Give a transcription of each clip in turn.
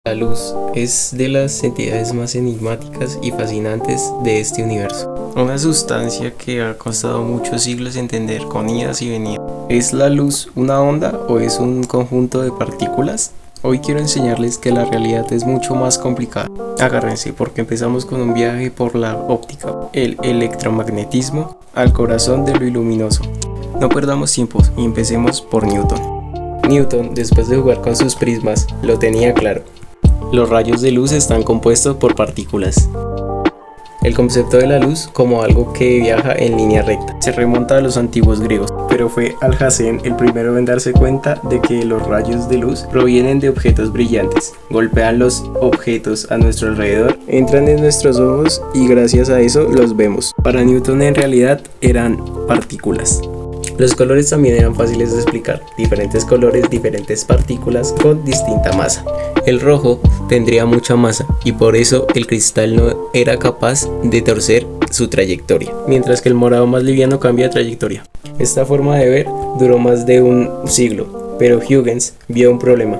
La luz es de las entidades más enigmáticas y fascinantes de este universo. Una sustancia que ha costado muchos siglos entender con idas y venidas. ¿Es la luz una onda o es un conjunto de partículas? Hoy quiero enseñarles que la realidad es mucho más complicada. Agárrense porque empezamos con un viaje por la óptica, el electromagnetismo, al corazón de lo iluminoso. No perdamos tiempo y empecemos por Newton. Newton, después de jugar con sus prismas, lo tenía claro. Los rayos de luz están compuestos por partículas. El concepto de la luz como algo que viaja en línea recta se remonta a los antiguos griegos, pero fue Alhazen el primero en darse cuenta de que los rayos de luz provienen de objetos brillantes, golpean los objetos a nuestro alrededor, entran en nuestros ojos y gracias a eso los vemos. Para Newton en realidad eran partículas. Los colores también eran fáciles de explicar, diferentes colores, diferentes partículas con distinta masa. El rojo tendría mucha masa y por eso el cristal no era capaz de torcer su trayectoria, mientras que el morado más liviano cambia de trayectoria. Esta forma de ver duró más de un siglo, pero Huygens vio un problema.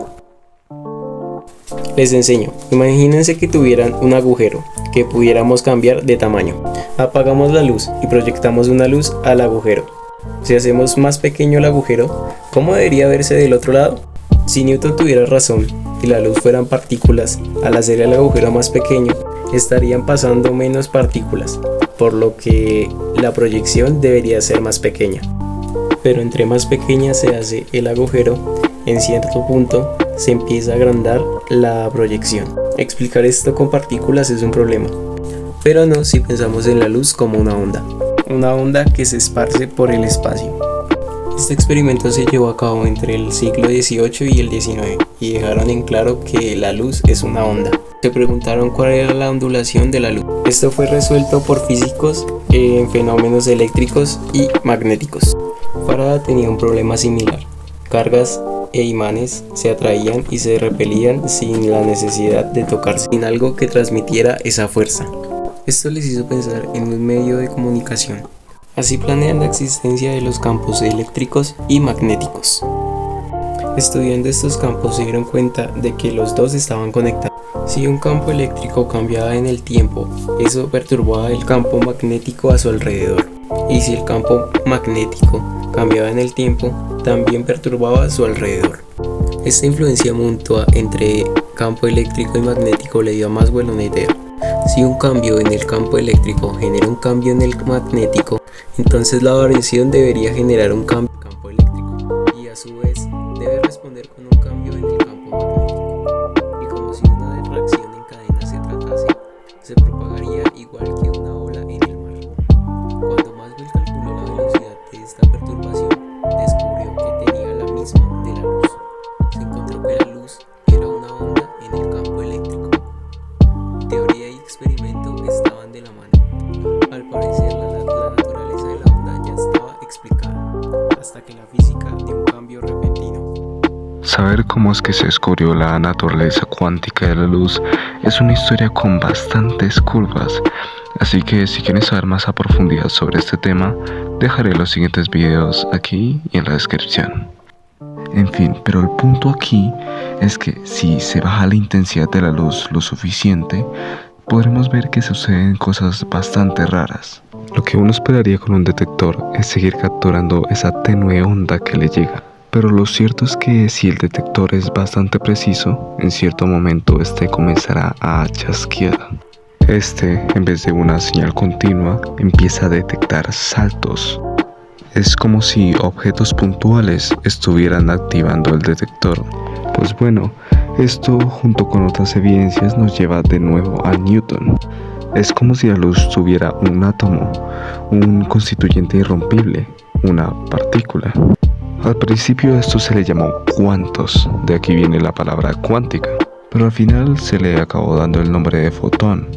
Les enseño, imagínense que tuvieran un agujero que pudiéramos cambiar de tamaño. Apagamos la luz y proyectamos una luz al agujero. Si hacemos más pequeño el agujero, ¿cómo debería verse del otro lado? Si Newton tuviera razón y la luz fueran partículas, al hacer el agujero más pequeño, estarían pasando menos partículas, por lo que la proyección debería ser más pequeña. Pero entre más pequeña se hace el agujero, en cierto punto se empieza a agrandar la proyección. Explicar esto con partículas es un problema, pero no si pensamos en la luz como una onda que se esparce por el espacio. Este experimento se llevó a cabo entre el siglo XVIII y el XIX y dejaron en claro que la luz es una onda. Se preguntaron cuál era la ondulación de la luz. Esto fue resuelto por físicos en fenómenos eléctricos y magnéticos. Faraday tenía un problema similar. Cargas e imanes se atraían y se repelían sin la necesidad de tocarse, sin algo que transmitiera esa fuerza. Esto les hizo pensar en un medio de comunicación. Así planean la existencia de los campos eléctricos y magnéticos. Estudiando estos campos se dieron cuenta de que los dos estaban conectados. Si un campo eléctrico cambiaba en el tiempo, eso perturbaba el campo magnético a su alrededor. Y si el campo magnético cambiaba en el tiempo, también perturbaba a su alrededor. Esta influencia mutua entre campo eléctrico y magnético le dio a Maxwell una idea. Si un cambio en el campo eléctrico genera un cambio en el magnético, entonces la variación debería generar un cambio en el campo eléctrico y a su vez debe responder con un cambio en el campo magnético. Y como si una reacción en cadena se tratase, se propagaría igual que una ola en el mar. Cuando Maxwell calculó la velocidad de esta perturbación, descubrió que tenía la misma de la luz. Se encontró que la luz era una onda en el campo eléctrico. Teoría y experimento estaban de la mano. Al parecer la naturaleza de la onda ya estaba explicada, hasta que la física dio un cambio repentino. Saber cómo es que se descubrió la naturaleza cuántica de la luz es una historia con bastantes curvas, así que si quieren saber más a profundidad sobre este tema, dejaré los siguientes videos aquí y en la descripción. En fin, pero el punto aquí es que si se baja la intensidad de la luz lo suficiente, podremos ver que suceden cosas bastante raras. Lo que uno esperaría con un detector es seguir capturando esa tenue onda que le llega. Pero lo cierto es que si el detector es bastante preciso, en cierto momento este comenzará a chasquear. En vez de una señal continua, empieza a detectar saltos. Es como si objetos puntuales estuvieran activando el detector. Pues bueno, esto junto con otras evidencias nos lleva de nuevo a Newton. Es como si la luz tuviera un átomo, un constituyente irrompible, una partícula. Al principio esto se le llamó cuantos, de aquí viene la palabra cuántica, pero al final se le acabó dando el nombre de fotón,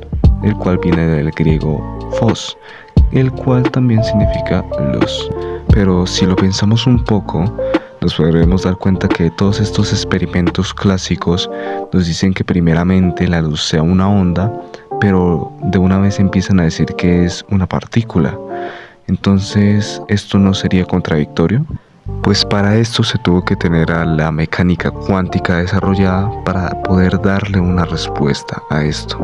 el cual viene del griego phos, el cual también significa luz. Pero si lo pensamos un poco, nos podremos dar cuenta que todos estos experimentos clásicos nos dicen que primeramente la luz sea una onda, pero de una vez empiezan a decir que es una partícula. Entonces, ¿esto no sería contradictorio? Pues para esto se tuvo que tener a la mecánica cuántica desarrollada para poder darle una respuesta a esto.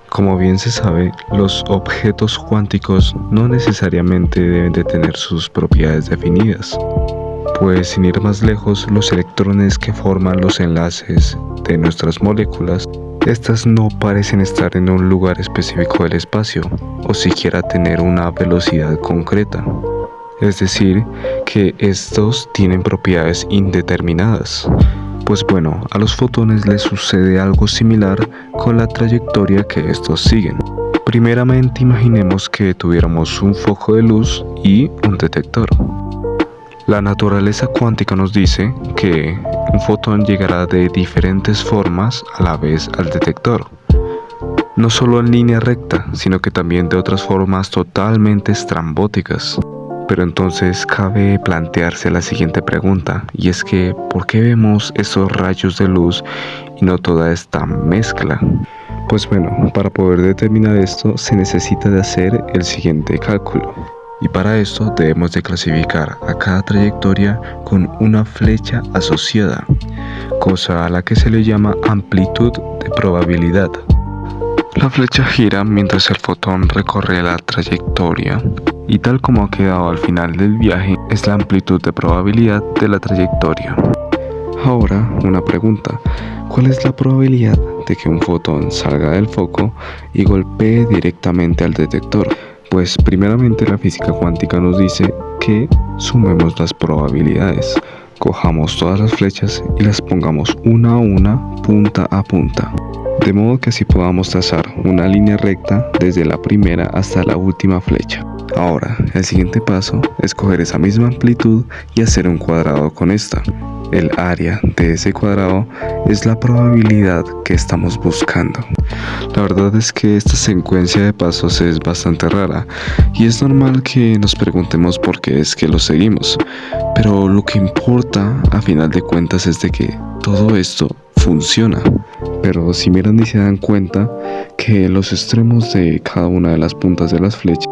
Como bien se sabe, los objetos cuánticos no necesariamente deben de tener sus propiedades definidas. Pues sin ir más lejos, los electrones que forman los enlaces de nuestras moléculas, estas no parecen estar en un lugar específico del espacio o siquiera tener una velocidad concreta. Es decir, que estos tienen propiedades indeterminadas. Pues bueno, a los fotones les sucede algo similar con la trayectoria que estos siguen. Primeramente imaginemos que tuviéramos un foco de luz y un detector. La naturaleza cuántica nos dice que un fotón llegará de diferentes formas a la vez al detector. No solo en línea recta, sino que también de otras formas totalmente estrambóticas. Pero entonces cabe plantearse la siguiente pregunta, y es que ¿por qué vemos esos rayos de luz y no toda esta mezcla? Pues bueno, para poder determinar esto se necesita de hacer el siguiente cálculo. Y para esto debemos de clasificar a cada trayectoria con una flecha asociada, cosa a la que se le llama amplitud de probabilidad. La flecha gira mientras el fotón recorre la trayectoria y tal como ha quedado al final del viaje es la amplitud de probabilidad de la trayectoria. Ahora una pregunta, ¿cuál es la probabilidad de que un fotón salga del foco y golpee directamente al detector? Pues primeramente la física cuántica nos dice que sumemos las probabilidades. Cojamos todas las flechas y las pongamos una a una, punta a punta. De modo que así podamos trazar una línea recta desde la primera hasta la última flecha. Ahora, el siguiente paso es coger esa misma amplitud y hacer un cuadrado con esta. El área de ese cuadrado es la probabilidad que estamos buscando. La verdad es que esta secuencia de pasos es bastante rara y es normal que nos preguntemos por qué es que lo seguimos. Pero lo que importa a final de cuentas es de que todo esto funciona. Pero si miran y se dan cuenta que los extremos de cada una de las puntas de las flechas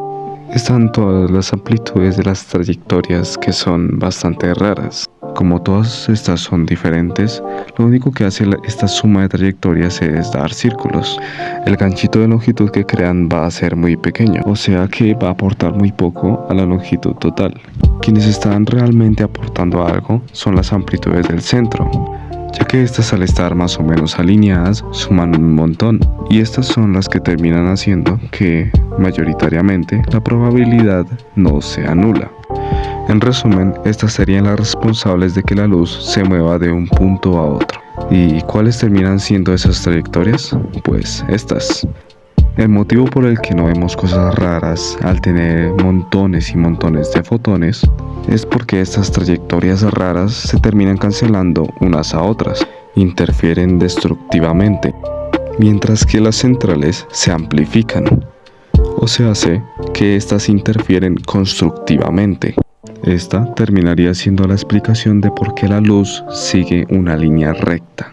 están todas las amplitudes de las trayectorias que son bastante raras. Como todas estas son diferentes, lo único que hace esta suma de trayectorias es dar círculos. El ganchito de longitud que crean va a ser muy pequeño, o sea que va a aportar muy poco a la longitud total. Quienes están realmente aportando algo son las amplitudes del centro, ya que estas al estar más o menos alineadas suman un montón, y estas son las que terminan haciendo que mayoritariamente la probabilidad no sea nula. En resumen, estas serían las responsables de que la luz se mueva de un punto a otro. ¿Y cuáles terminan siendo esas trayectorias? Pues estas. El motivo por el que no vemos cosas raras al tener montones y montones de fotones es porque estas trayectorias raras se terminan cancelando unas a otras, interfieren destructivamente, mientras que las centrales se amplifican, o se hace que estas interfieren constructivamente. Esta terminaría siendo la explicación de por qué la luz sigue una línea recta.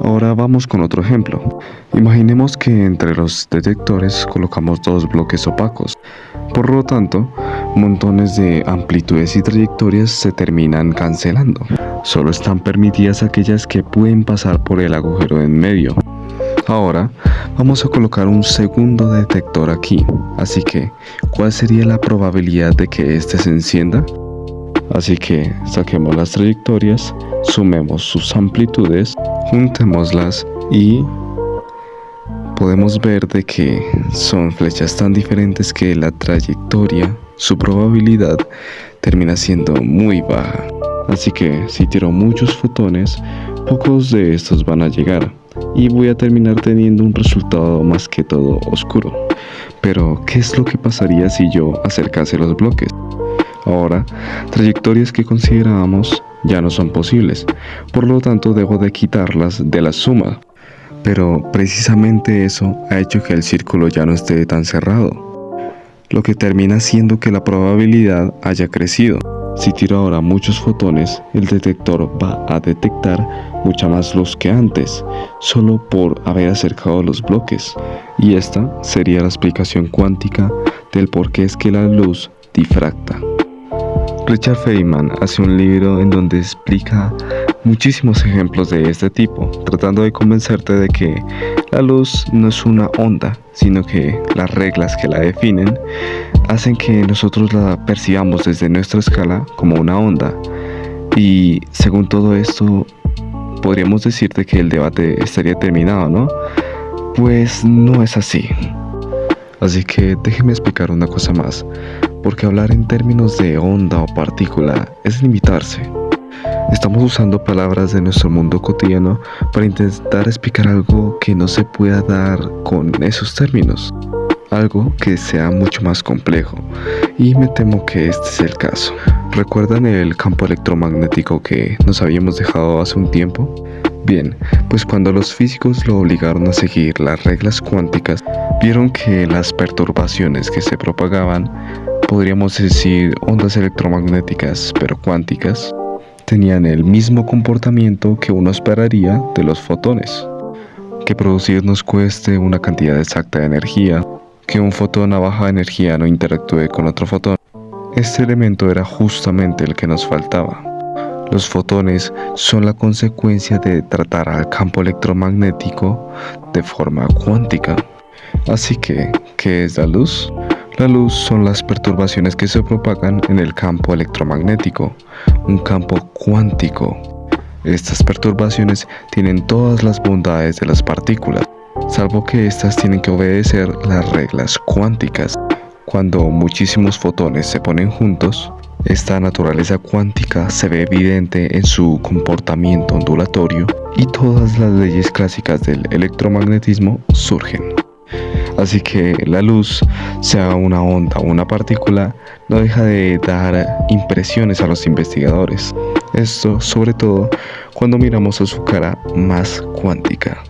Ahora vamos con otro ejemplo. Imaginemos que entre los detectores colocamos dos bloques opacos. Por lo tanto, montones de amplitudes y trayectorias se terminan cancelando. Solo están permitidas aquellas que pueden pasar por el agujero en medio. Ahora vamos a colocar un segundo detector aquí, así que ¿cuál sería la probabilidad de que este se encienda? Así que saquemos las trayectorias, sumemos sus amplitudes, juntémoslas y podemos ver de que son flechas tan diferentes que la trayectoria, su probabilidad termina siendo muy baja. Así que si tiro muchos fotones, pocos de estos van a llegar y voy a terminar teniendo un resultado más que todo oscuro. Pero ¿qué es lo que pasaría si yo acercase los bloques? Ahora, trayectorias que considerábamos ya no son posibles, por lo tanto debo de quitarlas de la suma. Pero precisamente eso ha hecho que el círculo ya no esté tan cerrado, lo que termina haciendo que la probabilidad haya crecido. Si tiro ahora muchos fotones, el detector va a detectar mucha más luz que antes, solo por haber acercado los bloques. Y esta sería la explicación cuántica del por qué es que la luz difracta. Richard Feynman hace un libro en donde explica muchísimos ejemplos de este tipo, tratando de convencerte de que la luz no es una onda, sino que las reglas que la definen hacen que nosotros la percibamos desde nuestra escala como una onda. Y según todo esto, podríamos decirte que el debate estaría terminado, ¿no? Pues no es así. Así que déjeme explicar una cosa más, porque hablar en términos de onda o partícula es limitarse. Estamos usando palabras de nuestro mundo cotidiano para intentar explicar algo que no se pueda dar con esos términos, algo que sea mucho más complejo, y me temo que este es el caso. ¿Recuerdan el campo electromagnético que nos habíamos dejado hace un tiempo? Bien, pues cuando los físicos lo obligaron a seguir las reglas cuánticas, vieron que las perturbaciones que se propagaban, podríamos decir ondas electromagnéticas pero cuánticas, tenían el mismo comportamiento que uno esperaría de los fotones. Que producir nos cueste una cantidad exacta de energía, que un fotón a baja energía no interactúe con otro fotón. Este elemento era justamente el que nos faltaba. Los fotones son la consecuencia de tratar al campo electromagnético de forma cuántica. Así que, ¿qué es la luz? La luz son las perturbaciones que se propagan en el campo electromagnético, un campo cuántico. Estas perturbaciones tienen todas las bondades de las partículas, salvo que estas tienen que obedecer las reglas cuánticas. Cuando muchísimos fotones se ponen juntos, esta naturaleza cuántica se ve evidente en su comportamiento ondulatorio y todas las leyes clásicas del electromagnetismo surgen. Así que la luz, sea una onda o una partícula, no deja de dar impresiones a los investigadores. Esto sobre todo cuando miramos a su cara más cuántica.